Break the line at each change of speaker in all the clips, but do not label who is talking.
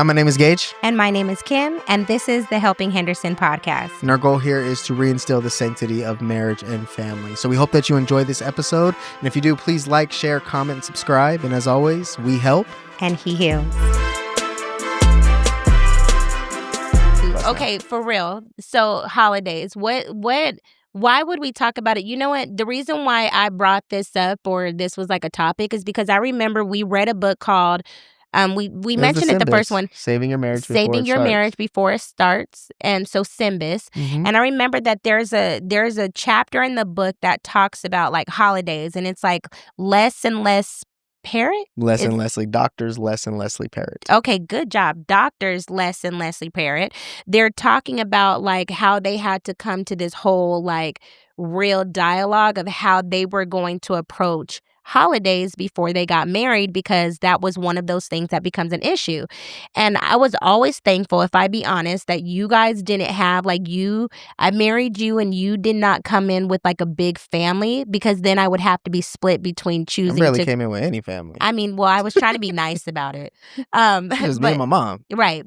Hi, my name is Gage.
And my name is Kim, and this is the Helping Henderson podcast.
And our goal here is to reinstill the sanctity of marriage and family. So we hope that you enjoy this episode. And if you do, please like, share, comment, and subscribe. And as always, we help.
And he heals. Okay, for real. So holidays, why would we talk about it? You know what? The reason why I brought this up, or this was like a topic, is because I remember we read a book called, we mentioned it, the first one.
Saving Your Marriage
Before It Starts. And so Symbis.
Mm-hmm.
And I remember that there's a chapter in the book that talks about like holidays, and it's like less and less Parrot?
Doctors Les and Leslie Parrott.
Okay, good job. Doctors Les and Leslie Parrott. They're talking about like how they had to come to this whole like real dialogue of how they were going to approach holidays before they got married, because that was one of those things that becomes an issue. And I was always thankful, if I be honest, that you guys didn't have I married you and you did not come in with like a big family, because then I would have to be split between choosing.
I barely came in with any family.
I mean, well, I was trying to be nice about it.
It was me and my mom.
Right.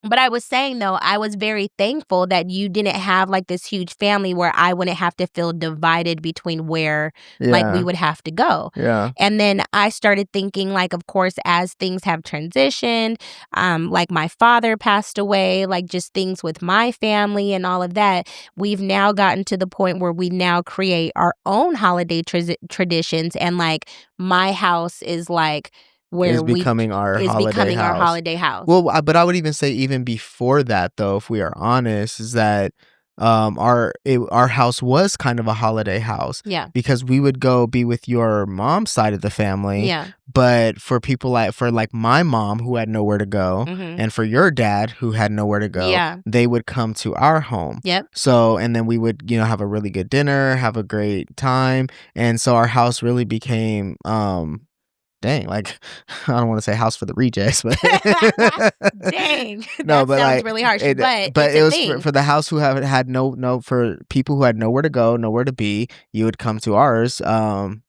But I was saying, though, I was very thankful that you didn't have like this huge family where I wouldn't have to feel divided between where like we would have to go.
Yeah.
And then I started thinking, like, of course, as things have transitioned, like my father passed away, like just things with my family and all of that, we've now gotten to the point where we now create our own holiday traditions. And like my house is like,
Is becoming our
holiday house.
Well, but I would even say even before that, though, if we are honest, is that our house was kind of a holiday house.
Yeah.
Because we would go be with your mom's side of the family.
Yeah.
But for people like my mom who had nowhere to go,
Mm-hmm.
and for your dad who had nowhere to go, they would come to our home.
Yep.
So, and then we would, have a really good dinner, have a great time. And so our house really became like, I don't want to say house for the rejects, but
dang,
no,
but sounds really harsh. But
it was for the house who had no for people who had nowhere to go, nowhere to be. You would come to ours,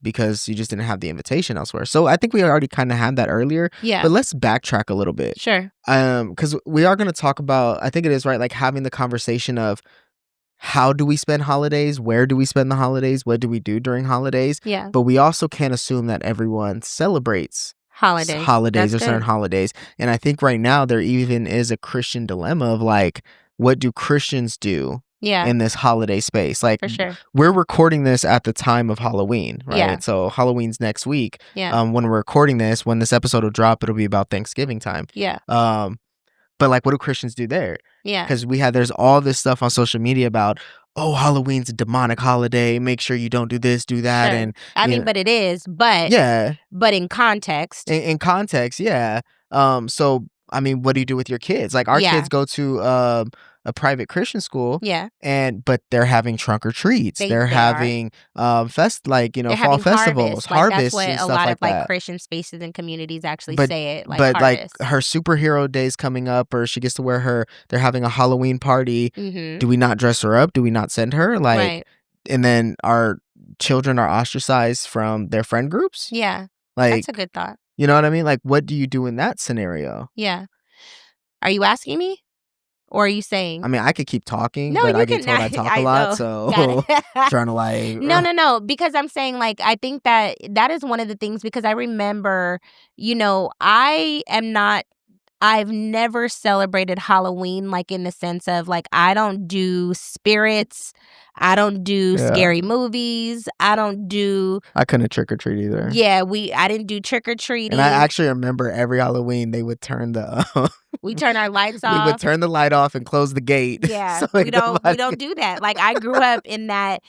because you just didn't have the invitation elsewhere. So I think we already kind of had that earlier.
Yeah.
But let's backtrack a little bit.
Sure.
Because we are going to talk about, I think it is right, like having the conversation of, how do we spend holidays? Where do we spend the holidays? What do we do during holidays?
Yeah.
But we also can't assume that everyone celebrates holidays or certain holidays. And I think right now there even is a Christian dilemma of like, what do Christians do in this holiday space? Like,
for sure.
We're recording this at the time of Halloween, right?
Yeah.
So Halloween's next week.
Yeah.
When we're recording this, when this episode will drop, it'll be about Thanksgiving time.
Yeah.
But like, what do Christians do there?
Yeah.
Because there's all this stuff on social media about, Halloween's a demonic holiday. Make sure you don't do this, do that.
Sure.
And
I mean, but it is, but in context.
In context, yeah. So, I mean, what do you do with your kids? Like our kids go to a private Christian school.
Yeah.
But they're having trunk or treats. They're having fall festivals, harvests,
that's what
and
a
stuff
lot
like
of like
that.
Christian spaces and communities actually say it. Like,
but
harvest.
like her superhero day's coming up, or she gets to wear they're having a Halloween party.
Mm-hmm.
Do we not dress her up? Do we not send her? Like,
right.
And then our children are ostracized from their friend groups.
Yeah.
Like,
that's a good thought.
You know what I mean? Like, what do you do in that scenario?
Yeah. Are you asking me? Or are you saying?
I mean, I could keep talking,
no,
but
you
I get told I talk a lot, so trying to like...
No, because I'm saying, like, I think that is one of the things, because I remember, I've never celebrated Halloween, like, in the sense of, like, I don't do spirits. I don't do scary movies. I
couldn't trick-or-treat either.
Yeah, I didn't do trick-or-treating.
And I actually remember every Halloween they would turn
we turn our lights off.
We would turn the light off and close the gate.
Yeah, so we don't do that. Like, I grew up in that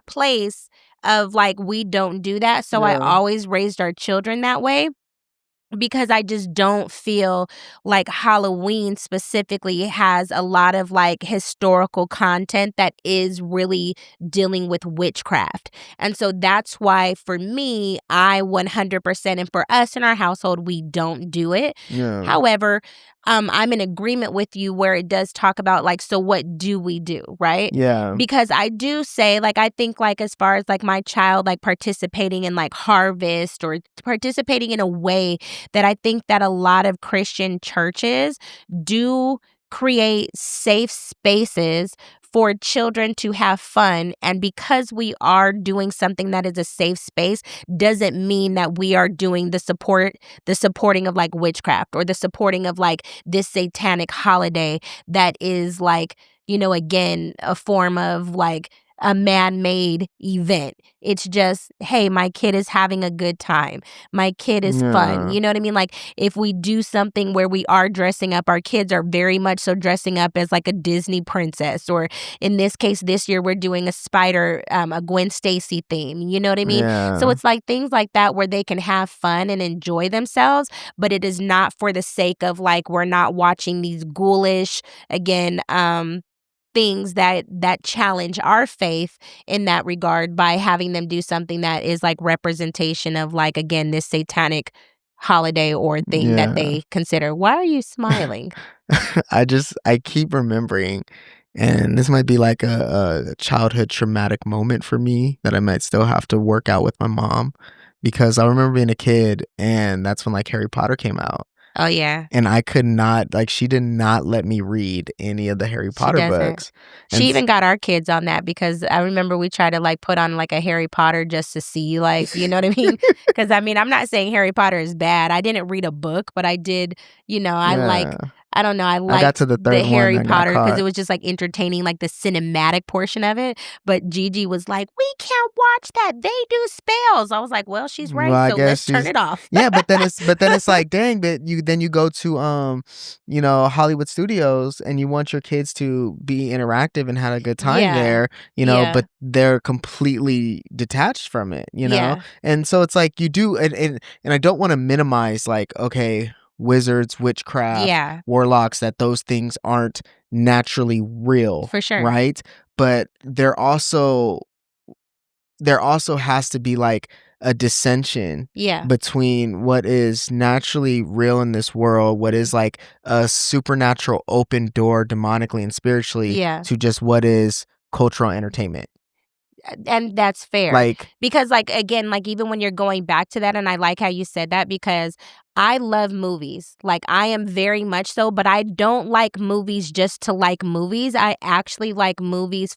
place of, like, we don't do that. So I always raised our children that way. Because I just don't feel like Halloween specifically has a lot of like historical content that is really dealing with witchcraft. And so that's why for me, I 100%, and for us in our household, we don't do it.
Yeah.
However, I'm in agreement with you where it does talk about like, so what do we do, right?
Yeah.
Because I do say, like, I think like as far as like my child like participating in like harvest or participating in a way that I think that a lot of Christian churches do create safe spaces for children to have fun. And because we are doing something that is a safe space doesn't mean that we are doing the supporting of like witchcraft or the supporting of like this satanic holiday that is like, again, a form of like a man-made event. It's just, hey, my kid is having a good time. My kid is fun. You know what I mean? Like if we do something where we are dressing up, our kids are very much so dressing up as like a Disney princess, or in this case, this year we're doing a Gwen Stacy theme. You know what I mean? So it's like things like that where they can have fun and enjoy themselves, but it is not for the sake of like we're not watching these ghoulish, again, things that challenge our faith in that regard by having them do something that is like representation of like, again, this satanic holiday or thing that they consider. Why are you smiling?
I keep remembering, and this might be like a childhood traumatic moment for me that I might still have to work out with my mom, because I remember being a kid and that's when like Harry Potter came out.
Oh, yeah.
And I could not, like, she did not let me read any of the Harry Potter books.
She even got our kids on that, because I remember we tried to like put on like a Harry Potter just to see, like, you know what I mean? Because I mean, I'm not saying Harry Potter is bad. I didn't read a book, but I did, I don't know. I liked
to the third
Harry
one,
Potter because it was just like entertaining, like the cinematic portion of it. But Gigi was like, "We can't watch that. They do spells." I was like, "Well, she's right.
Well,
so let's turn it off."
Yeah, but then it's like, dang, but you go to Hollywood Studios and you want your kids to be interactive and have a good time there, but they're completely detached from it, and so it's like you do, and I don't want to minimize like, okay, wizards, witchcraft, warlocks, that those things aren't naturally real,
for sure,
right? But there also has to be like a dissension between what is naturally real in this world, what is like a supernatural open door demonically and spiritually, to just what is cultural entertainment.
And that's fair.
Like,
because like, again, like even when you're going back to that, and I like how you said that, because I love movies. Like I am very much so, but I don't like movies just to like movies. I actually like movies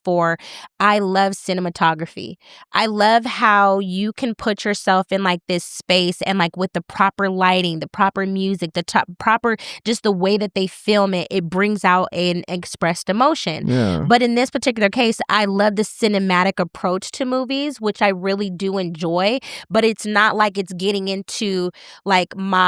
I love cinematography. I love how you can put yourself in like this space and like with the proper lighting, the proper music, proper, just the way that they film it, it brings out an expressed emotion. But in this particular case, I love the cinematic approach to movies, which I really do enjoy, but it's not like it's getting into like my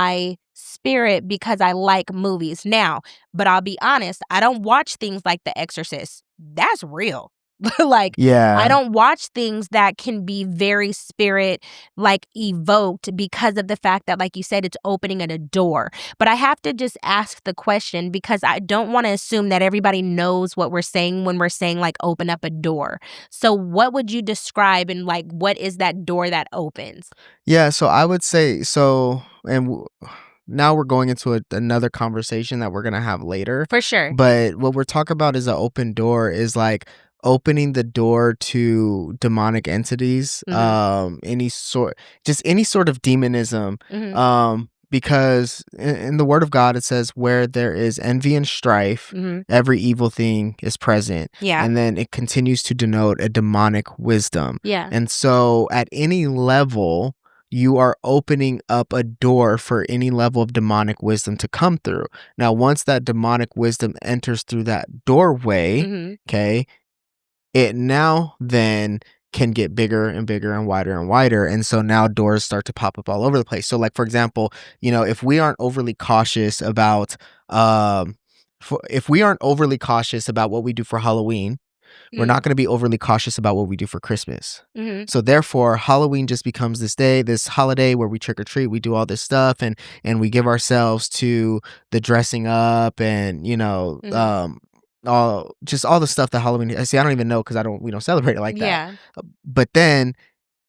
spirit because I like movies now. But I'll be honest, I don't watch things like The Exorcist. That's real. Like, I don't watch things that can be very spirit like evoked because of the fact that, like you said, it's opening at a door. But I have to just ask the question, because I don't want to assume that everybody knows what we're saying when we're saying like open up a door. So what would you describe, and like what is that door that opens?
Yeah, so I would say so, and now we're going into another conversation that we're gonna have later.
For sure.
But what we're talking about is an open door, is like opening the door to demonic entities, any sort of demonism, because in the Word of God it says, where there is envy and strife, every evil thing is present. And then it continues to denote a demonic wisdom. And so at any level, you are opening up a door for any level of demonic wisdom to come through. Now, once that demonic wisdom enters through that doorway, okay, it now then can get bigger and bigger and wider. And so now doors start to pop up all over the place. So like, for example, if we aren't overly cautious about, what we do for Halloween, we're not going to be overly cautious about what we do for Christmas. So therefore, Halloween just becomes this holiday where we trick or treat, we do all this stuff, and we give ourselves to the dressing up and all the stuff that Halloween. I see. I don't even know, because we don't celebrate it like that. But then,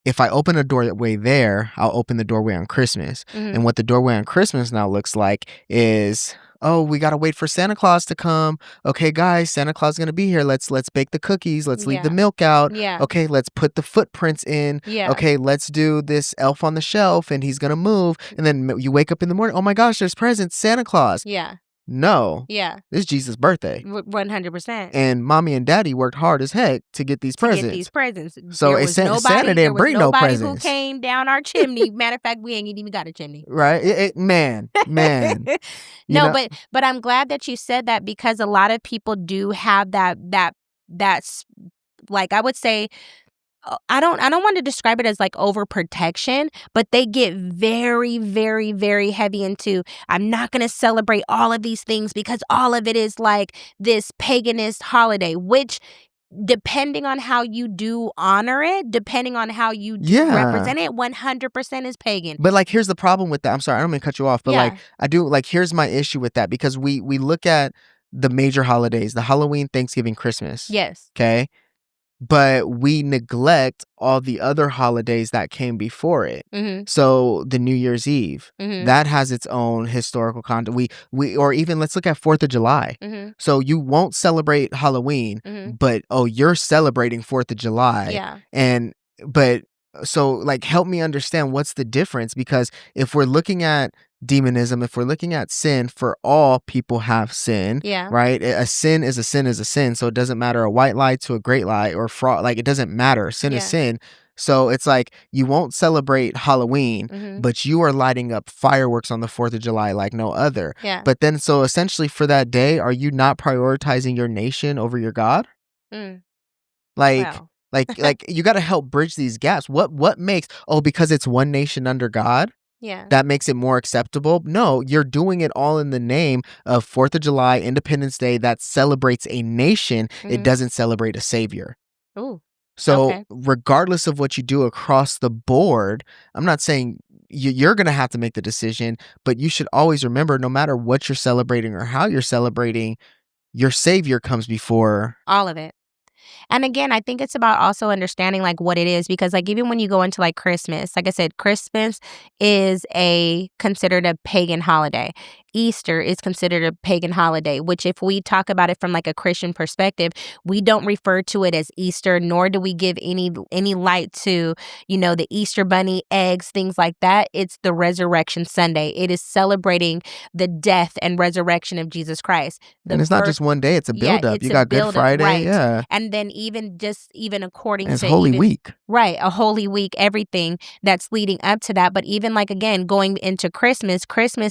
if I open a doorway there, I'll open the doorway on Christmas. And what the doorway on Christmas now looks like is oh, we got to wait for Santa Claus to come. Okay, guys, Santa Claus is going to be here. Let's bake the cookies. Let's leave the milk out.
Yeah.
Okay, let's put the footprints in.
Yeah.
Okay, let's do this elf on the shelf and he's going to move. And then you wake up in the morning. Oh my gosh, there's presents. Santa Claus.
Yeah.
No.
Yeah.
This is Jesus' birthday.
100%.
And mommy and daddy worked hard as heck to get these presents. So
there was
Santa didn't bring no presents.
Who came down our chimney. Matter of fact, we ain't even got a chimney.
Right? Man.
No, but I'm glad that you said that, because a lot of people do have that's like, I would say, I don't want to describe it as like overprotection, but they get very, very, very heavy into, I'm not going to celebrate all of these things because all of it is like this paganist holiday, which, depending on how you do honor it, depending on how you do represent it, 100% is pagan.
But like, here's the problem with that. I'm sorry, I don't mean to cut you off, but like, I do, like, here's my issue with that, because we look at the major holidays, the Halloween, Thanksgiving, Christmas.
Yes.
Okay. But we neglect all the other holidays that came before it.
Mm-hmm.
So the New Year's Eve, that has its own historical content. We or even let's look at 4th of July.
Mm-hmm.
So you won't celebrate Halloween, but you're celebrating 4th of July.
Yeah.
So like, help me understand what's the difference, because if we're looking at demonism, if we're looking at sin, for all people have sin, right? A sin is a sin is a sin. So it doesn't matter a white lie to a great lie or fraud. Like, it doesn't matter. Sin is sin. So it's like, you won't celebrate Halloween, but you are lighting up fireworks on the 4th of July like no other.
Yeah.
But then, so essentially for that day, are you not prioritizing your nation over your God? Like,
wow.
like you got to help bridge these gaps. What makes, because it's one nation under God?
Yeah.
That makes it more acceptable? No, you're doing it all in the name of 4th of July, Independence Day, that celebrates a nation. It doesn't celebrate a savior.
Ooh.
So regardless of what you do across the board, I'm not saying you're going to have to make the decision, but you should always remember, no matter what you're celebrating or how you're celebrating, your savior comes before
all of it. And again, I think it's about also understanding like what it is, because like even when you go into like Christmas, like I said, Christmas is considered a pagan holiday. Easter is considered a pagan holiday, which if we talk about it from like a Christian perspective, we don't refer to it as Easter, nor do we give any light to, the Easter bunny, eggs, things like that. It's the Resurrection Sunday. It is celebrating the death and resurrection of Jesus Christ.
And it's not just one day, it's a build-up. You got Good Friday,
right. And then even according
to Holy Week.
Right, a Holy Week, everything that's leading up to that. But even like, again, going into Christmas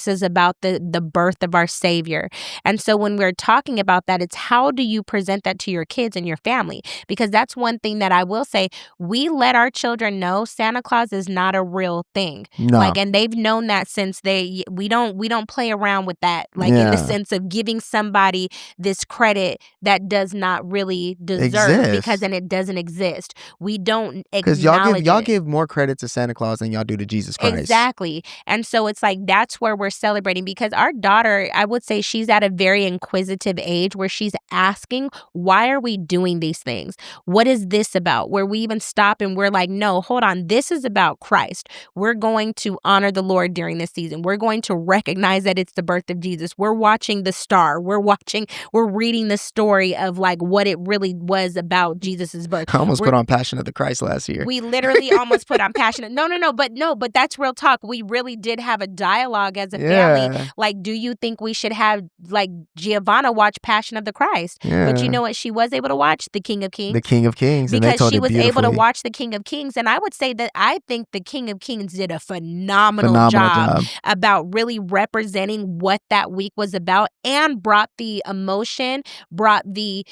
is about the birth of our Savior. And so when we're talking about that, it's how do you present that to your kids and your family? Because that's one thing that I will say, we let our children know Santa Claus is not a real thing.
No.
Like, and they've known that since we don't play around with that. Like in the sense of giving somebody this credit that does not really deserve, because then it doesn't exist. We don't acknowledge
because y'all give more credit to Santa Claus than y'all do to Jesus Christ.
Exactly. And so it's like, that's where we're celebrating, because our daughter, I would say she's at a very inquisitive age where she's asking, why are we doing these things? What is this about? Where we even stop and we're like, no, hold on. This is about Christ. We're going to honor the Lord during this season. We're going to recognize that it's the birth of Jesus. We're watching the star. We're reading the story of like what it really was about Jesus's birth.
I almost put on Passion of the Christ last year.
We literally almost put on Passion. But that's real talk. We really did have a dialogue as a family. Like, do you think we should have like Giovanna watch Passion of the Christ?
Yeah.
But you know what? She was able to watch The King of Kings.
The King of Kings.
Because she was able to watch The King of Kings. And I would say that I think The King of Kings did a phenomenal job about really representing what that week was about, and brought the emotion, brought the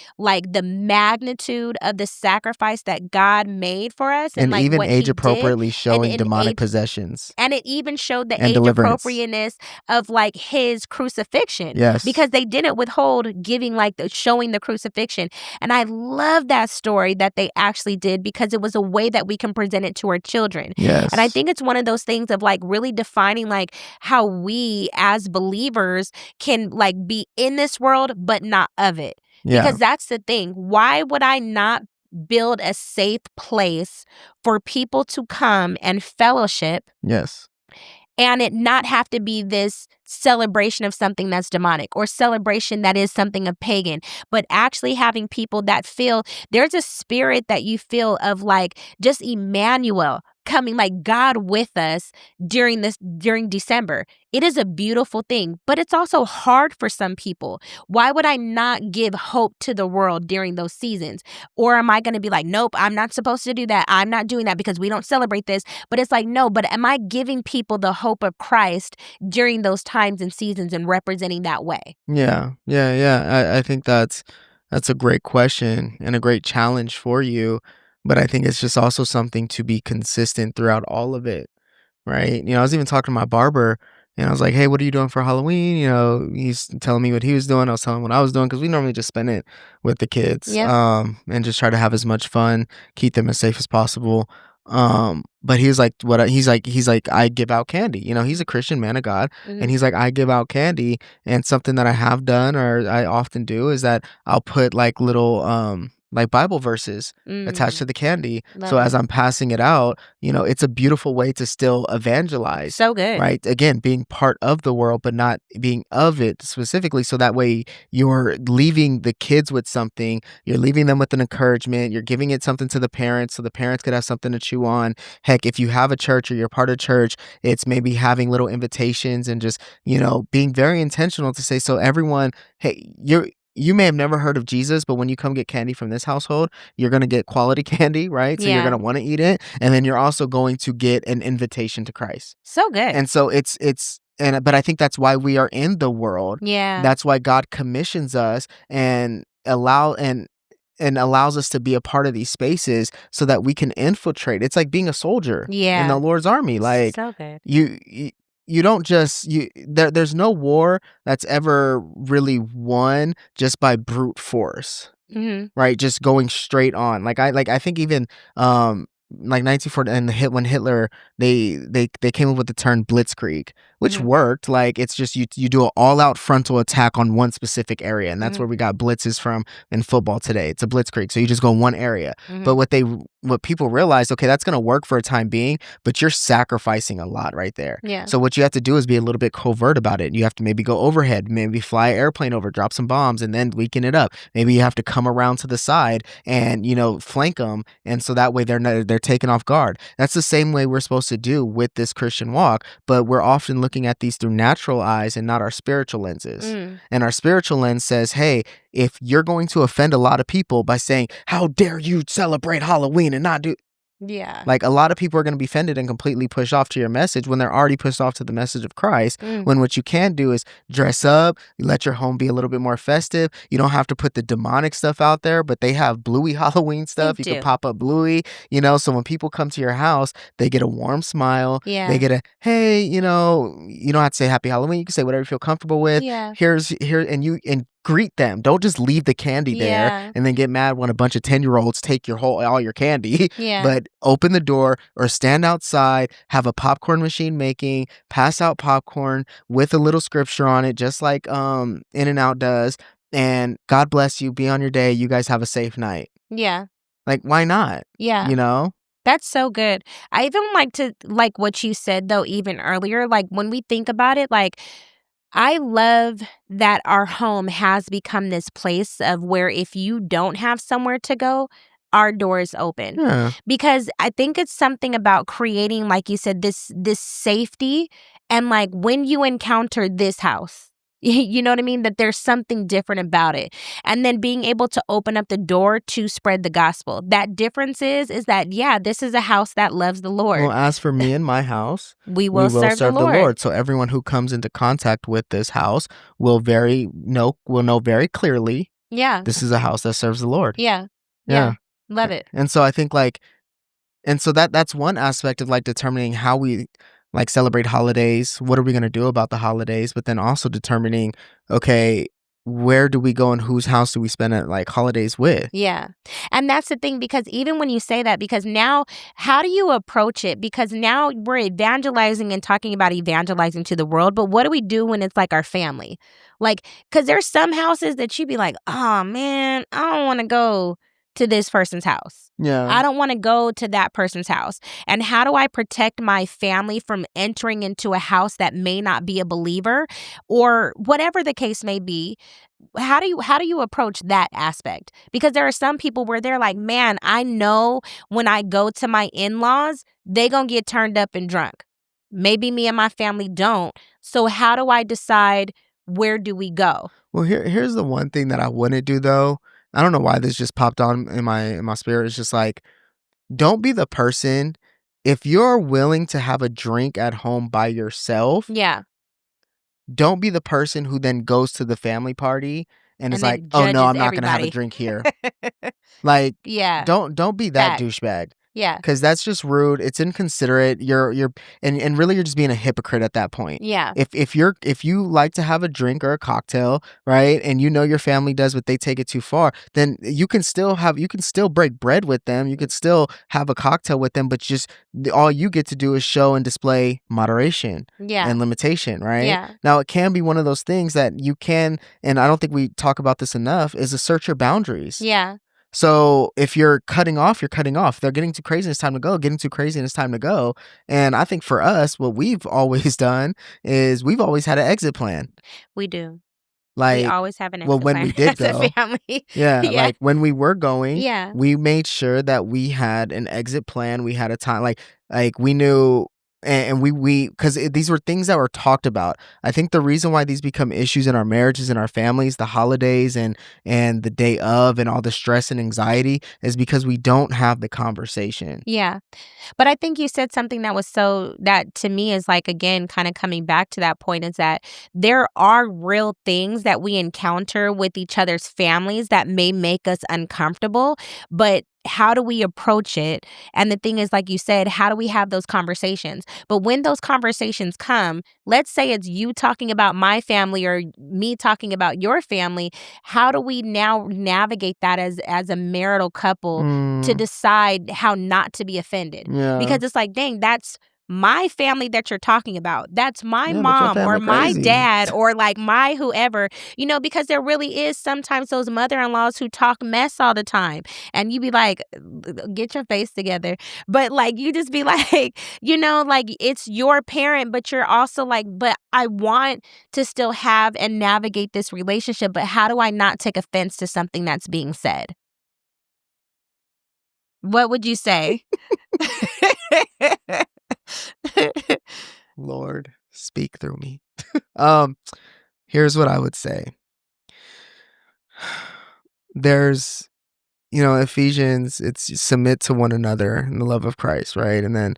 magnitude of the sacrifice that God made for us.
And
like
even
what
age appropriately showing demonic possessions.
And it even showed the age appropriateness of like his crucifixion.
Yes.
Because they didn't withhold giving showing the crucifixion. And I love that story that they actually did, because it was a way that we can present it to our children.
Yes.
And I think it's one of those things of like really defining like how we as believers can like be in this world but not of it.
Yeah.
Because that's the thing. Why would I not build a safe place for people to come and fellowship?
Yes.
And it not have to be this celebration of something that's demonic or celebration that is something of pagan, but actually having people that feel there's a spirit that you feel of like just Emmanuel coming, like God with us during December. It is a beautiful thing, but it's also hard for some people. Why would I not give hope to the world during those seasons? Or am I going to be like, nope, I'm not supposed to do that. I'm not doing that because we don't celebrate this. But it's like, no, but am I giving people the hope of Christ during those times and seasons and representing that way?
Yeah. I think that's a great question and a great challenge for you. But I think it's just also something to be consistent throughout all of it. Right? I was even talking to my barber and I was like, "Hey, what are you doing for Halloween?" He's telling me what he was doing. I was telling him what I was doing because we normally just spend it with the kids,
Yeah.
and just try to have as much fun, keep them as safe as possible. But he was like, he's like, I give out candy. He's a Christian man of God, and
Mhm.
he's like, I give out candy, and something that I have done or I often do is that I'll put like little like Bible verses attached
Mm.
to the candy. So
Love
as
it.
I'm passing it out, it's a beautiful way to still evangelize,
So good.
right? Again, being part of the world, but not being of it specifically. So that way you're leaving the kids with something, you're leaving them with an encouragement, you're giving it something to the parents so the parents could have something to chew on. Heck, if you have a church or you're part of church, it's maybe having little invitations and just, being very intentional to say, so everyone, hey, you may have never heard of Jesus, but when you come get candy from this household, you're going to get quality candy, right? So you're going
Yeah.
to want to eat it. And then you're also going to get an invitation to Christ.
So good.
And so but I think that's why we are in the world.
Yeah.
That's why God commissions us and allows us to be a part of these spaces so that we can infiltrate. It's like being a soldier in the
Yeah.
Lord's army. Like
So good.
you don't just there's no war that's ever really won just by brute force.
Mhm.
Right, just going straight on. I think even, like 1940 and when Hitler, they came up with the term blitzkrieg, which
Mhm.
worked. Like, it's just you do an all-out frontal attack on one specific area, and that's
Mhm.
where we got blitzes from in football today. It's a blitzkrieg, so you just go in one area. But
Mhm.
what people realize, okay, that's gonna work for a time being, but you're sacrificing a lot right there.
Yeah.
So what you have to do is be a little bit covert about it. You have to maybe go overhead, maybe fly an airplane over, drop some bombs, and then weaken it up. Maybe you have to come around to the side and flank them, and so that way they're taken off guard. That's the same way we're supposed to do with this Christian walk, but we're often looking at these through natural eyes and not our spiritual lenses.
Mm.
And our spiritual lens says, hey, if you're going to offend a lot of people by saying, how dare you celebrate Halloween and not do,
Yeah.
like, a lot of people are going to be offended and completely pushed off to your message when they're already pushed off to the message of Christ.
Mm.
When what you can do is dress up, let your home be a little bit more festive. You don't have to put the demonic stuff out there, but they have Bluey Halloween
They
stuff. You could
do.
pop up Bluey, so when people come to your house, they get a warm smile. They
Yeah.
get a, hey, you don't have to say happy Halloween. You can say whatever you feel comfortable with.
Yeah.
And greet them. Don't just leave the candy there
Yeah.
and then get mad when a bunch of 10-year-olds take all your candy.
Yeah.
But open the door or stand outside, have a popcorn machine making, pass out popcorn with a little scripture on it, just like In-N-Out does. And God bless you. Be on your day. You guys have a safe night.
Yeah.
Like, why not?
Yeah. That's so good. I even like what you said though, even earlier, like when we think about it, like I love that our home has become this place of where if you don't have somewhere to go, our door is open.
Yeah.
Because I think it's something about creating, like you said, this safety and like when you encounter this house. You know what I mean? That there's something different about it. And then being able to open up the door to spread the gospel. That difference is that, yeah, this is a house that loves the
Well,
Lord.
as for me and my house,
We
we
will
will
serve the
serve the
Lord.
Lord. So everyone who comes into contact with this house will know very clearly
Yeah.
this is a house that serves the Lord.
Yeah.
Yeah.
Yeah. Love it.
And so I think that's one aspect of like determining how we like celebrate holidays. What are we going to do about the holidays? But then also determining, okay, where do we go and whose house do we spend like holidays with?
Yeah. And that's the thing, because even when you say that, because now how do you approach it? Because now we're evangelizing and talking about evangelizing to the world. But what do we do when it's like our family? Like, because there's some houses that you'd be like, oh man, I don't want to go to this person's house.
Yeah.
I don't want to go to that person's house. And how do I protect my family from entering into a house that may not be a believer or whatever the case may be? How do you approach that aspect? Because there are some people where they're like, man, I know when I go to my in-laws, they gonna get turned up and drunk. Maybe me and my family don't. So how do I decide where do we go?
Well, here's the one thing that I wouldn't do though. I don't know why this just popped on in my spirit. It's just like, don't be the person, if you're willing to have a drink at home by yourself.
Yeah.
Don't be the person who then goes to the family party and is like,
then
"Oh no,
judges
I'm not gonna have a
everybody.
drink here." Like,
Yeah.
don't be that
Facts.
douchebag.
Yeah.
Because that's just rude. It's inconsiderate. And really you're just being a hypocrite at that point.
Yeah.
If you like to have a drink or a cocktail, right, and you know your family does, but they take it too far, then you can still break bread with them. You could still have a cocktail with them, but just all you get to do is show and display moderation
Yeah.
and limitation, right?
Yeah.
Now it can be one of those things that you can, and I don't think we talk about this enough, is assert your boundaries.
Yeah.
So if you're cutting off, you're cutting off. If they're getting too crazy, it's time to go. Getting too crazy, and it's time to go. And I think for us, what we've always done is we've always had an exit plan.
We do.
Like,
we always have an exit
well, when
plan
we did
as a
go,
family.
yeah,
Yeah.
like when we were going,
Yeah.
we made sure that we had an exit plan. We had a time, like we knew, and we because these were things that were talked about. I think the reason why these become issues in our marriages and our families, the holidays and the day of, and all the stress and anxiety, is because we don't have the conversation.
Yeah. But I think you said something that to me is like, again, kind of coming back to that point, is that there are real things that we encounter with each other's families that may make us uncomfortable, but how do we approach it? And the thing is, like you said, how do we have those conversations? But when those conversations come, let's say it's you talking about my family or me talking about your family, how do we now navigate that as a marital couple to decide how not to be offended?
Yeah.
Because it's like, dang, that's my family that you're talking about. That's my
Yeah, but your
mom or
family
my
crazy.
dad or like my whoever, because there really is sometimes those mother-in-laws who talk mess all the time. And you be like, get your face together. But like, you just be like, like it's your parent, but you're also like, but I want to still have and navigate this relationship. But how do I not take offense to something that's being said? What would you say?
Lord, speak through me. Here's what I would say. There's, Ephesians, it's submit to one another in the love of Christ, right? And then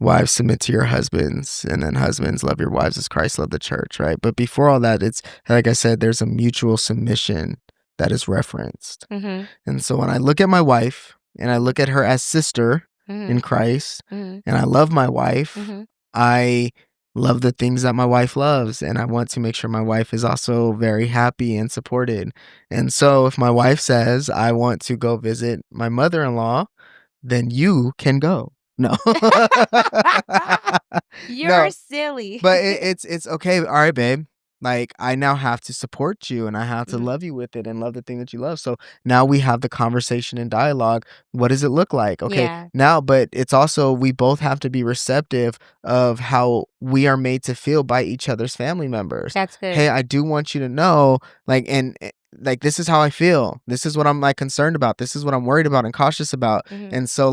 wives, submit to your husbands, and then husbands, love your wives as Christ loved the church, right? But before all that, it's like I said, there's a mutual submission that is referenced.
Mm-hmm.
And so when I look at my wife and I look at her as sister in Christ, and I love my wife, I love the things that my wife loves, and I want to make sure my wife is also very happy and supported. And so if my wife says, I want to go visit my mother-in-law, then you can go. No.
You're silly.
But it's okay. All right, babe. Like, I now have to support you, and I have to love you with it and love the thing that you love. So now we have the conversation and dialogue. What does it look like? Okay,
Yeah.
now, but it's also, we both have to be receptive of how we are made to feel by each other's family members.
That's good.
Hey, I do want you to know, like, this is how I feel. This is what I'm concerned about. This is what I'm worried about and cautious about. And so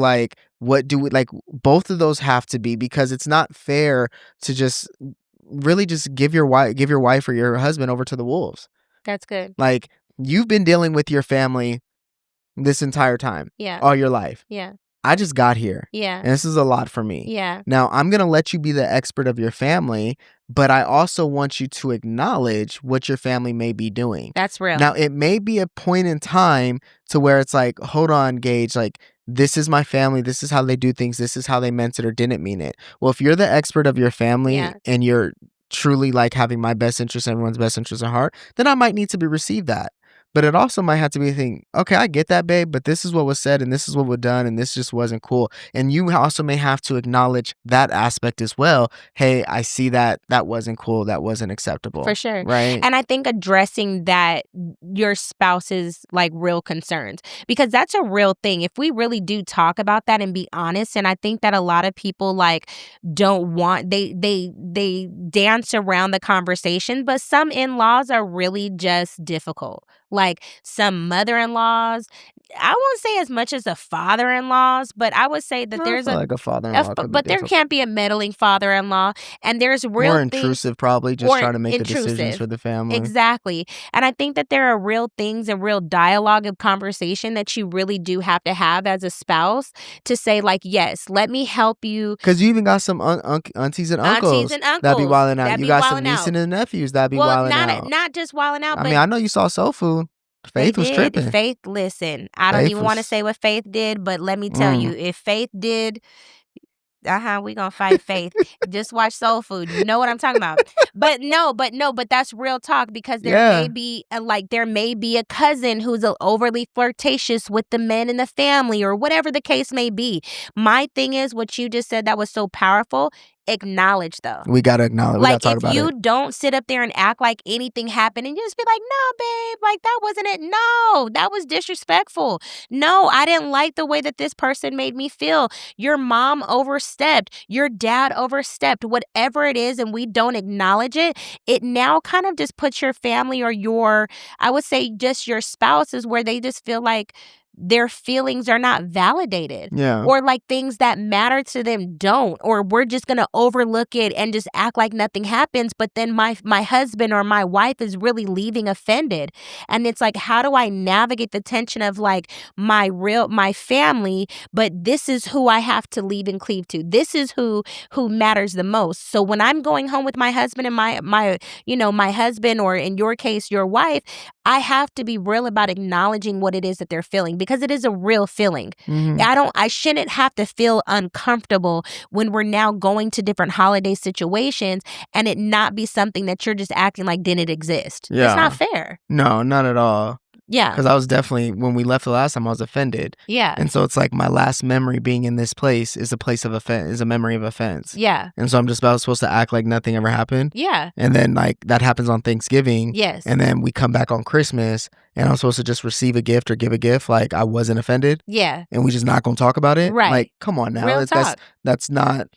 what do we, both of those have to be, because it's not fair to just really just give your wife or your husband over to the wolves.
That's good.
Like, you've been dealing with your family this entire time.
Yeah.
All your life.
Yeah.
I just got here.
Yeah.
And this is a lot for me.
Yeah.
Now, I'm going to let you be the expert of your family, but I also want you to acknowledge what your family may be doing.
That's real.
Now, it may be a point in time to where it's like, hold on, Gage, like, this is my family. This is how they do things. This is how they meant it or didn't mean it. Well, if you're the expert of your family and you're truly having my best interest, everyone's best interest at heart, then I might need to receive that. But it also might have to be a thing, okay, I get that, babe, but this is what was said and this is what was done and this just wasn't cool. And you also may have to acknowledge that aspect as well. Hey, I see that wasn't cool. That wasn't acceptable.
For sure.
Right.
And I think addressing that, your spouse's like real concerns, because that's a real thing. If we really do talk about that and be honest, and I think that a lot of people like don't want, they dance around the conversation, but some in-laws are really just difficult. Like some mother-in-laws, I won't say as much as the father-in-laws, but I would say that
I
there's
feel like a father-in-law could be
but there
difficult.
can't be a meddling father-in-law, and there's real
More
things
intrusive, probably just
or
trying to make the decisions
intrusive.
for the family.
Exactly. And I think that there are real things and real dialogue of conversation that you really do have to have as a spouse to say like, yes, let me help you.
Because you even got some aunties and uncles that be wilding out. You got some nieces and nephews that be
Well,
wilding out.
not just wilding out,
I
but
mean, I know you saw Soul Food. Faith was tripping.
Faith, listen, I don't even want to say what Faith did, but let me tell you, if Faith did, we gonna fight Faith. Just watch Soul Food. You know what I'm talking about. But that's real talk, because there may be a cousin who's overly flirtatious with the men in the family or whatever the case may be. My thing is what you just said that was so powerful. Acknowledge though.
We gotta acknowledge. We gotta talk about it.
If you don't sit up there and act like anything happened and just be like, no, babe, like that wasn't it. No, that was disrespectful. No, I didn't like the way that this person made me feel. Your mom overstepped. Your dad overstepped. Whatever it is, and we don't acknowledge it, it now kind of just puts your family or I would say just your spouses where they just feel like their feelings are not validated.
Yeah.
Or like things that matter to them don't. Or we're just going to overlook it and just act like nothing happens. But then my husband or my wife is really leaving offended. And it's like, how do I navigate the tension of like my family, but this is who I have to leave and cleave to. This is who matters the most. So when I'm going home with my husband and my husband, or in your case, your wife, I have to be real about acknowledging what it is that they're feeling, because it is a real feeling.
Mm-hmm.
I shouldn't have to feel uncomfortable when we're now going to different holiday situations and it not be something that you're just acting like didn't exist.
Yeah.
It's not fair.
No, not at all.
Yeah.
Because I was definitely, when we left the last time, I was offended.
Yeah.
And so it's like my last memory being in this place is a place of offense, is a memory of offense.
Yeah.
And so I'm just about supposed to act like nothing ever happened.
Yeah.
And then like that happens on Thanksgiving.
Yes.
And then we come back on Christmas and I'm supposed to just receive a gift or give a gift like I wasn't offended.
Yeah.
And we just not going to talk about it.
Right.
Like, come on now.
Real talk.
That's not.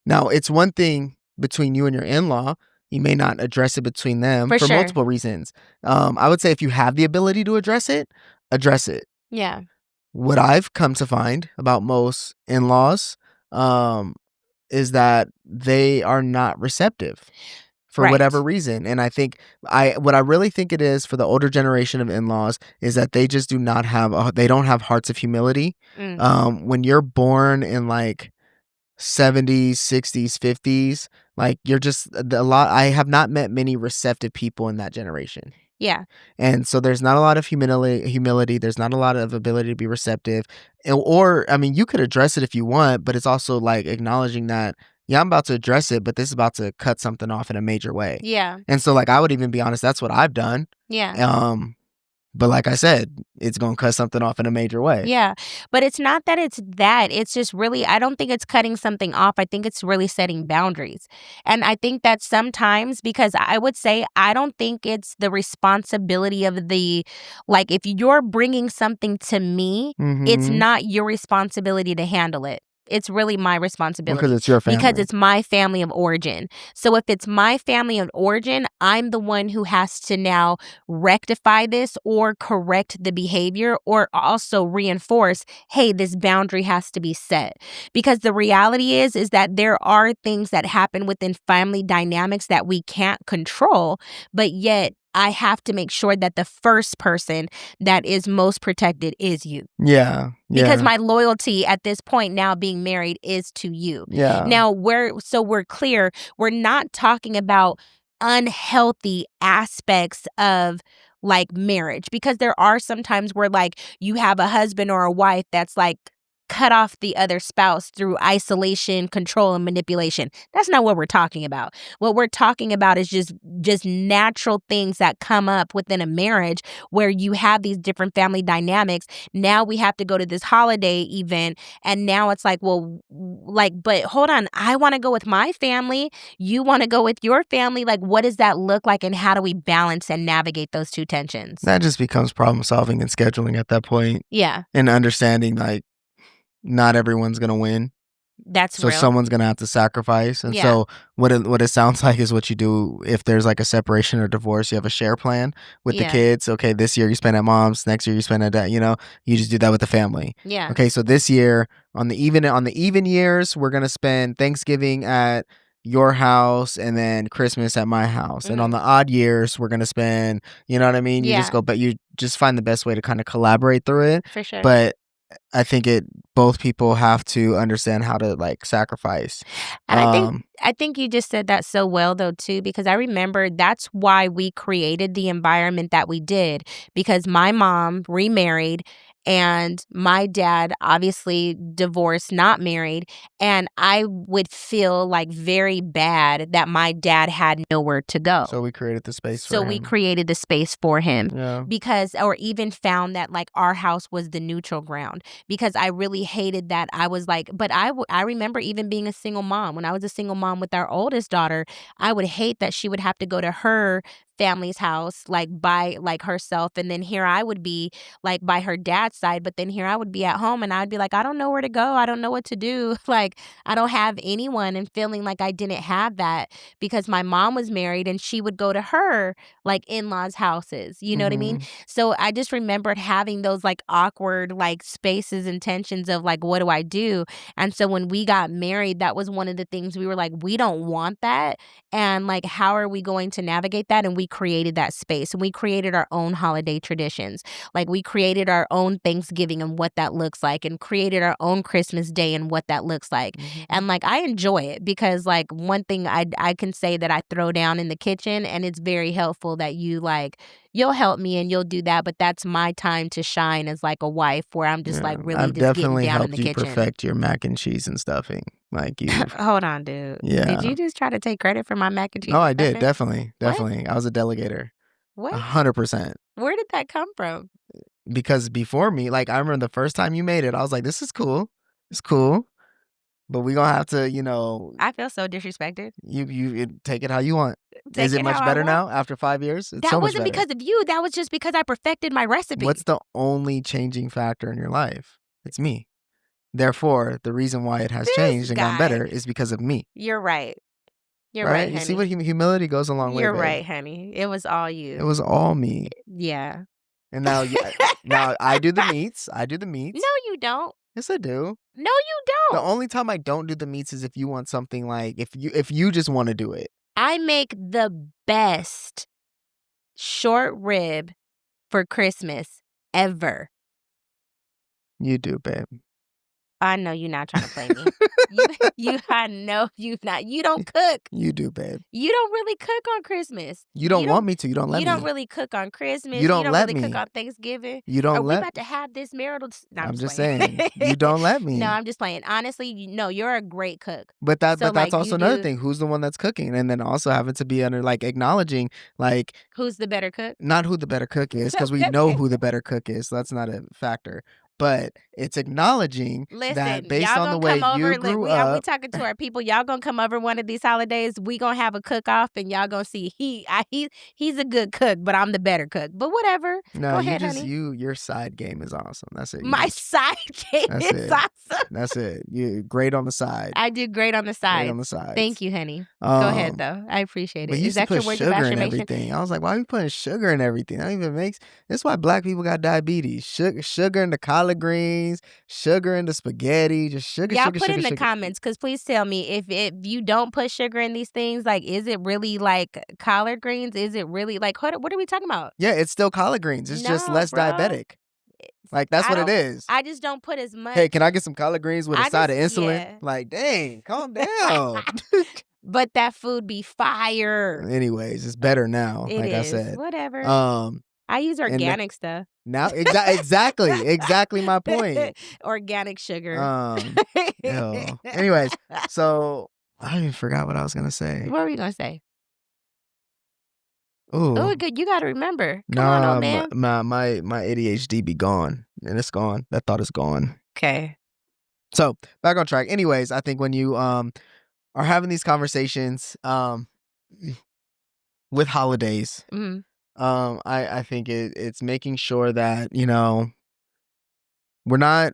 Now, it's one thing between you and your in-law. You may not address it between them for multiple reasons. I would say if you have the ability to address it, address it.
Yeah.
What I've come to find about most in-laws is that they are not receptive for whatever reason. And I think what I really think it is for the older generation of in-laws is that they just do not have they don't have hearts of humility. When you're born in like 70s, 60s, 50s, like you're just I have not met many receptive people in that generation.
Yeah.
And so there's not a lot of humility. There's not a lot of ability to be receptive. Or, I mean, you could address it if you want, but it's also like acknowledging that, yeah, I'm about to address it, but this is about to cut something off in a major way.
Yeah.
And so like, I would even be honest, that's what I've done.
Yeah.
But like I said, it's going to cut something off in a major way.
Yeah. But it's not that it's that. It's just really, I don't think it's cutting something off. I think it's really setting boundaries. And I think that sometimes, because I would say, I don't think it's the responsibility of like, if you're bringing something to me, it's not your responsibility to handle it. It's really my responsibility.
Because it's your family.
Because it's my family of origin. So if it's my family of origin, I'm the one who has to now rectify this or correct the behavior, or also reinforce, hey, this boundary has to be set. Because the reality is that there are things that happen within family dynamics that we can't control, but yet I have to make sure that the first person that is most protected is you.
Yeah.
Because my loyalty at this point now being married is to you.
Yeah.
Now we're clear. We're not talking about unhealthy aspects of like marriage, because there are some times where like you have a husband or a wife that's like cut off the other spouse through isolation, control, and manipulation. That's not what we're talking about. What we're talking about is just natural things that come up within a marriage where you have these different family dynamics. Now we have to go to this holiday event, and now it's like, well, like, but hold on, I want to go with my family. You want to go with your family. Like, what does that look like, and how do we balance and navigate those two tensions?
That just becomes problem solving and scheduling at that point.
Yeah.
And understanding, like, not everyone's going to win.
That's
so
real.
Someone's going to have to sacrifice. And so what it sounds like is what you do if there's like a separation or divorce, you have a share plan with the kids. Okay, this year you spend at mom's, next year you spend at dad, you just do that with the family.
Yeah.
Okay, so this year on the even years, we're going to spend Thanksgiving at your house and then Christmas at my house. And on the odd years, we're going to spend, you know what I mean? You just go, but you just find the best way to kind of collaborate through it.
For sure.
But I think both people have to understand how to like sacrifice.
And I think you just said that so well though too, because I remember that's why we created the environment that we did, because my mom remarried and my dad obviously divorced, not married, and I would feel like very bad that my dad had nowhere to go.
So we created the space for him.
So we created the space for him.
Yeah.
Because, or even found that like our house was the neutral ground, because I really hated that. I was like, but I remember even being a single mom. When I was a single mom with our oldest daughter, I would hate that she would have to go to her family's house like by like herself, and then here I would be like by her dad's side, but then here I would be at home and I'd be like, I don't know where to go, I don't know what to do, like I don't have anyone, and feeling like I didn't have that because my mom was married and she would go to her like in-laws houses, you know what I mean? So I just remembered having those like awkward like spaces and tensions of like, what do I do? And so when we got married, that was one of the things we were like, we don't want that, and like how are we going to navigate that? And we created that space, and we created our own holiday traditions. Like we created our own Thanksgiving and what that looks like, and created our own Christmas Day and what that looks like. And like I enjoy it because like one thing I can say that I throw down in the kitchen, and it's very helpful that you like you'll help me and you'll do that, but that's my time to shine as like a wife, where I'm just like really
I've
just getting
definitely
down in
helped
the
you
kitchen.
perfect your mac and cheese and stuffing. Like you.
Hold on, dude.
Yeah.
Did you just try to take credit for my mac and cheese?
Oh, I did.
stuffing?
Definitely.
What?
Definitely. I was a delegator.
What?
100%.
Where did that come from?
Because before me, like I remember the first time you made it, I was like, this is cool. It's cool. But we're gonna have to,
I feel so disrespected.
You take it how you want.
Take
Is it
it
much
how I
better
want.
now after 5 years? It's
That
so much
wasn't
better.
because of you. That was just because I perfected my recipe.
What's the only changing factor in your life? It's me. Therefore, the reason why it has
This
changed and gotten
guy.
better is because of me.
You're right. You're
Right?
right,
You
honey.
see what humility goes a long way,
You're
babe.
right, honey. It was all you.
It was all me.
Yeah.
And now, now I do the meats. I do the meats.
No, you don't.
Yes, I do.
No, you don't.
The only time I don't do the meats is if you want something like if you just want to do it.
I make the best short rib for Christmas ever.
You do, babe.
I know you're not trying to play me. I know you not. You don't cook.
You do, babe.
You don't really cook on Christmas.
You don't want me to. You don't let me.
You don't really cook on Christmas.
You don't let
really
me.
cook on Thanksgiving.
You don't
Are
let.
we about to have this marital? No,
I'm just
playing.
saying. You don't let me.
No, I'm just playing. Honestly, you're a great cook.
But that's
like,
also another thing. Who's the one that's cooking? And then also having to be under like acknowledging like
who's the better cook?
Not who the better cook is, because we know who the better cook is. So that's not a factor. But it's acknowledging that based on the way you grew up.
We talking to our people. Y'all gonna come over one of these holidays. We gonna have a cook off, and y'all gonna see he's a good cook, but I'm the better cook. But whatever.
No,
Go ahead, honey.
your side game is awesome. That's it.
My side game is awesome.
That's it. You're great on the side.
I do great on the side.
Great on the side.
Thank you, honey. Go ahead though. I appreciate it.
But
Is that your word of affirmation?
Everything. I was like, why are we putting sugar in everything? That even makes. That's why black people got diabetes. Sugar in the collard greens. Sugar in the spaghetti, just sugar.
Y'all
sugar,
put
sugar,
in the
sugar.
comments, because please tell me if you don't put sugar in these things, like is it really like collard greens? Is it really like what are we talking about?
Yeah, it's still collard greens. It's just less diabetic. Like that's what it is.
I just don't put as much.
Hey, can I get some collard greens with a side of insulin?
Yeah.
Like, dang, calm down.
But that food be fire.
Anyways, it's better now.
It
like
is.
I said,
whatever. I use organic stuff.
Now exactly my point.
Organic sugar.
Anyways, so I even forgot what I was gonna say.
What were you gonna say?
Oh,
good. You gotta remember. Come on, old man.
My ADHD be gone, and it's gone. That thought is gone.
Okay.
So back on track. Anyways, I think when you are having these conversations with holidays, I think it's making sure that we're not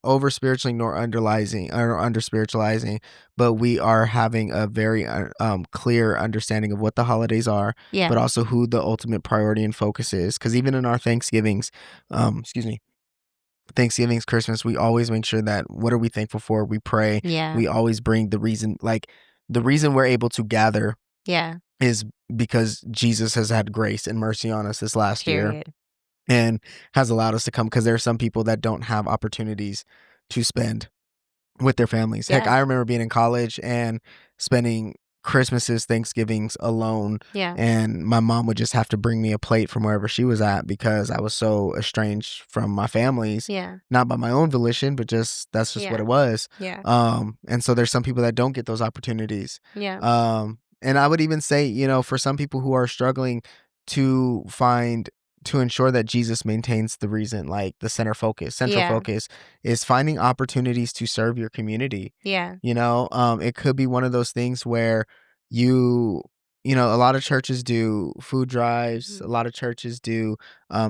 over spiritualing nor under spiritualizing, but we are having a very clear understanding of what the holidays are, but also who the ultimate priority and focus is. Because even in our Thanksgivings, Thanksgivings, Christmas, we always make sure that what are we thankful for? We pray.
Yeah.
We always bring the reason we're able to gather.
Yeah.
Is because Jesus has had grace and mercy on us this last year. And has allowed us to come, because there are some people that don't have opportunities to spend with their families. Heck, I remember being in college and spending Christmases, Thanksgivings alone.
Yeah.
And my mom would just have to bring me a plate from wherever she was at, because I was so estranged from my families.
Yeah.
Not by my own volition, but that's just what it was.
Yeah.
And so there's some people that don't get those opportunities.
Yeah.
And I would even say, for some people who are struggling to ensure that Jesus maintains the reason, like the central focus is finding opportunities to serve your community.
Yeah.
It could be one of those things where a lot of churches do food drives, a lot of churches do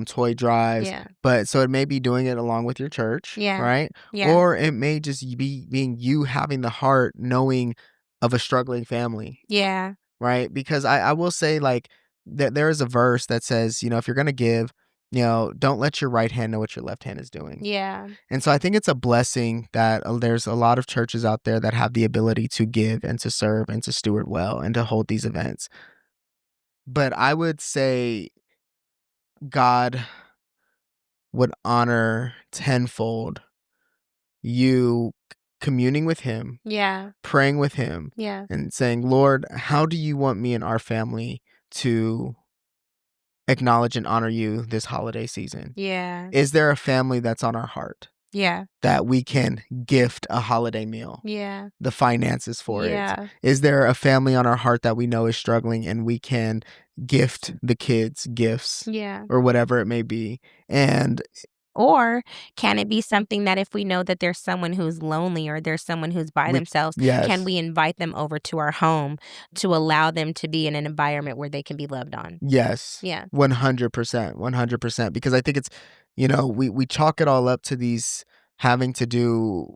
toy drives, but so it may be doing it along with your church, right? Or it may just be being you having the heart, knowing of a struggling family.
Yeah.
Right? Because I will say, like, there is a verse that says, if you're going to give, don't let your right hand know what your left hand is doing.
Yeah.
And so I think it's a blessing that there's a lot of churches out there that have the ability to give and to serve and to steward well and to hold these events. But I would say God would honor tenfold you communing with him, praying with him, and saying, Lord, how do you want me and our family to acknowledge and honor you this holiday season?
Yeah.
Is there a family that's on our heart?
Yeah.
That we can gift a holiday meal?
Yeah.
The finances for it. Is there a family on our heart that we know is struggling and we can gift the kids gifts? Or whatever it may be.
Or can it be something that if we know that there's someone who's lonely or there's someone who's by themselves, can we invite them over to our home to allow them to be in an environment where they can be loved on?
Yes.
Yeah.
100%. Because I think it's, we chalk it all up to these having to do,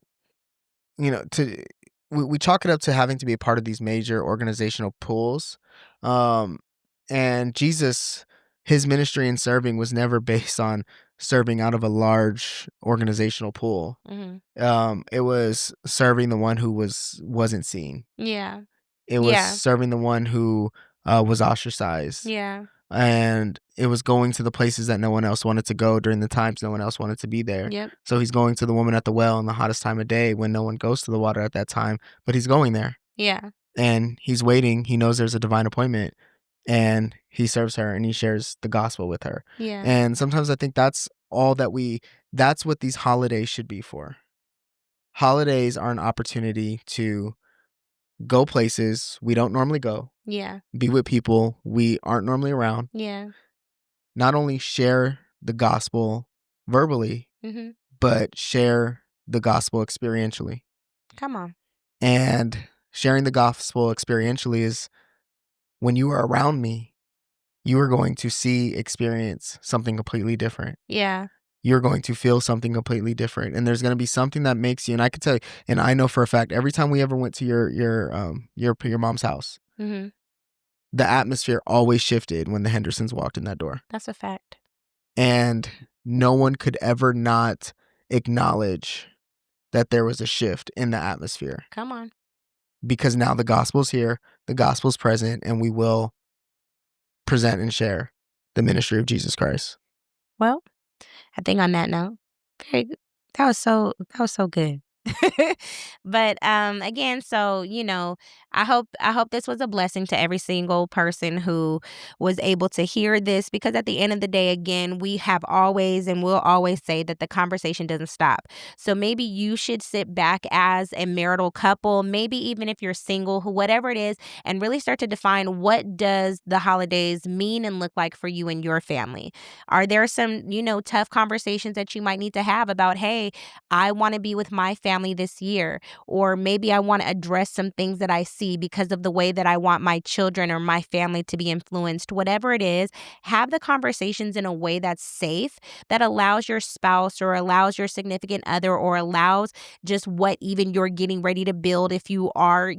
we chalk it up to having to be a part of these major organizational pools. And Jesus, his ministry and serving was never based on serving out of a large organizational pool. It was serving the one who wasn't seen.
Yeah.
It was serving the one who was ostracized.
Yeah.
And it was going to the places that no one else wanted to go during the times no one else wanted to be there.
Yep.
So he's going to the woman at the well in the hottest time of day when no one goes to the water at that time, but he's going there.
Yeah.
And he's waiting. He knows there's a divine appointment. And he serves her and he shares the gospel with her.
Yeah.
And sometimes I think that's what these holidays should be for. Holidays are an opportunity to go places we don't normally go.
Yeah.
Be with people we aren't normally around.
Yeah.
Not only share the gospel verbally, but share the gospel experientially.
Come on.
And sharing the gospel experientially is when you are around me, you are going to experience something completely different.
Yeah.
You're going to feel something completely different. And there's going to be something that makes you, and I can tell you, and I know for a fact, every time we ever went to your mom's house, the atmosphere always shifted when the Hendersons walked in that door.
That's a fact.
And no one could ever not acknowledge that there was a shift in the atmosphere.
Come on.
Because now the gospel's here, the gospel's present, and we will present and share the ministry of Jesus Christ.
Well, I think on that note, very good. That was so good. But again, so I hope this was a blessing to every single person who was able to hear this, because at the end of the day, again, we have always and will always say that the conversation doesn't stop. So maybe you should sit back as a marital couple, maybe even if you're single, whatever it is, and really start to define, what does the holidays mean and look like for you and your family? Are there some, tough conversations that you might need to have about, hey, I want to be with my family this year, or maybe I want to address some things that I see because of the way that I want my children or my family to be influenced. Whatever it is, have the conversations in a way that's safe, that allows your spouse or allows your significant other or allows just what even you're getting ready to build. If you are,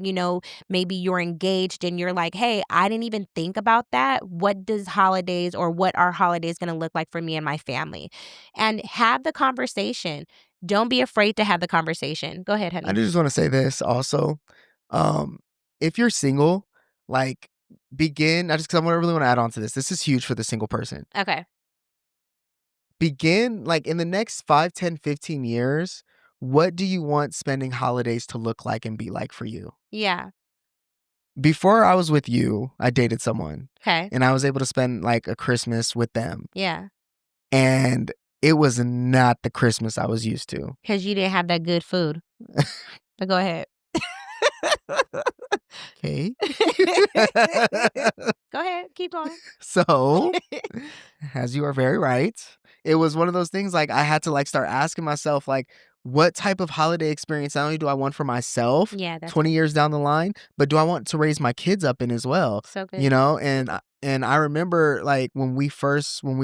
maybe you're engaged and you're like, hey, I didn't even think about that. What does holidays, or what are holidays going to look like for me and my family? And have the conversation. Don't be afraid to have the conversation. Go ahead,
I
honey.
just want to say this also. Um, if you're single, like begin, I just, cause I really want to add on to this. This is huge for the single person.
Okay.
Begin like in the next 5, 10, 15 years, what do you want spending holidays to look like and be like for you?
Yeah.
Before I was with you, I dated someone.
Okay.
And I was able to spend like a Christmas with them.
Yeah.
And it was not the Christmas I was used to.
Because you didn't have that good food. But go ahead.
Okay.
Go ahead. Keep going.
So, as you are very right, it was one of those things like I had to like start asking myself like, what type of holiday experience not only do I want for myself
Yeah, that's
20 years down the line, but do I want to raise my kids up in as well?
so good.
And I remember like when we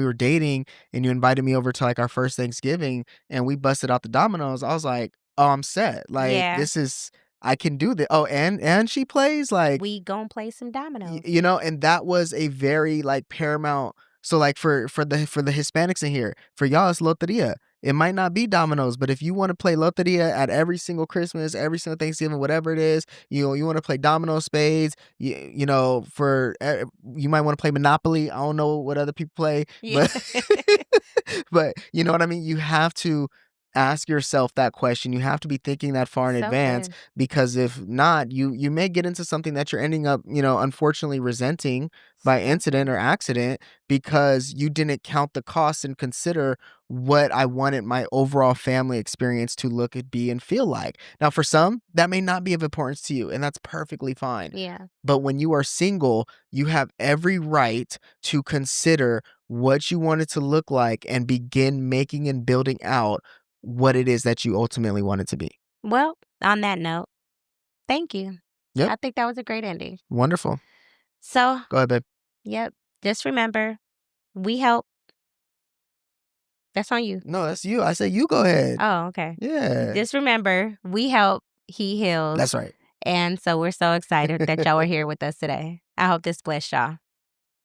were dating and you invited me over to like our first Thanksgiving and we busted out the dominoes, I was like, "Oh, I'm set. Like
Yeah.
this is I can do this." Oh, and she plays like
We gonna play some dominoes.
and that was a very like paramount. So like for the Hispanics in here, for y'all it's loteria. It might not be dominoes, but if you want to play loteria at every single Christmas, every single Thanksgiving, whatever it is, you want to play domino, spades, you might want to play Monopoly. I don't know what other people play,
Yeah.
but you know what I mean? You have to ask yourself that question. You have to be thinking that far in
So
advance,
good.
because if not, you may get into something that you're ending up, unfortunately resenting by incident or accident, because you didn't count the costs and consider what I wanted my overall family experience to look and be and feel like. Now, for some, that may not be of importance to you, and that's perfectly fine.
Yeah.
But when you are single, you have every right to consider what you want it to look like and begin making and building out what it is that you ultimately want it to be.
Well, on that note, thank you.
Yep.
I think that was a great ending.
Wonderful.
So,
Go ahead, babe.
yep. Just remember, we help. That's on you.
No, that's you. I say you go ahead.
Oh, okay.
Yeah.
Just remember, we help, he heals.
That's right.
And so we're so excited that y'all are here with us today. I hope this blessed y'all.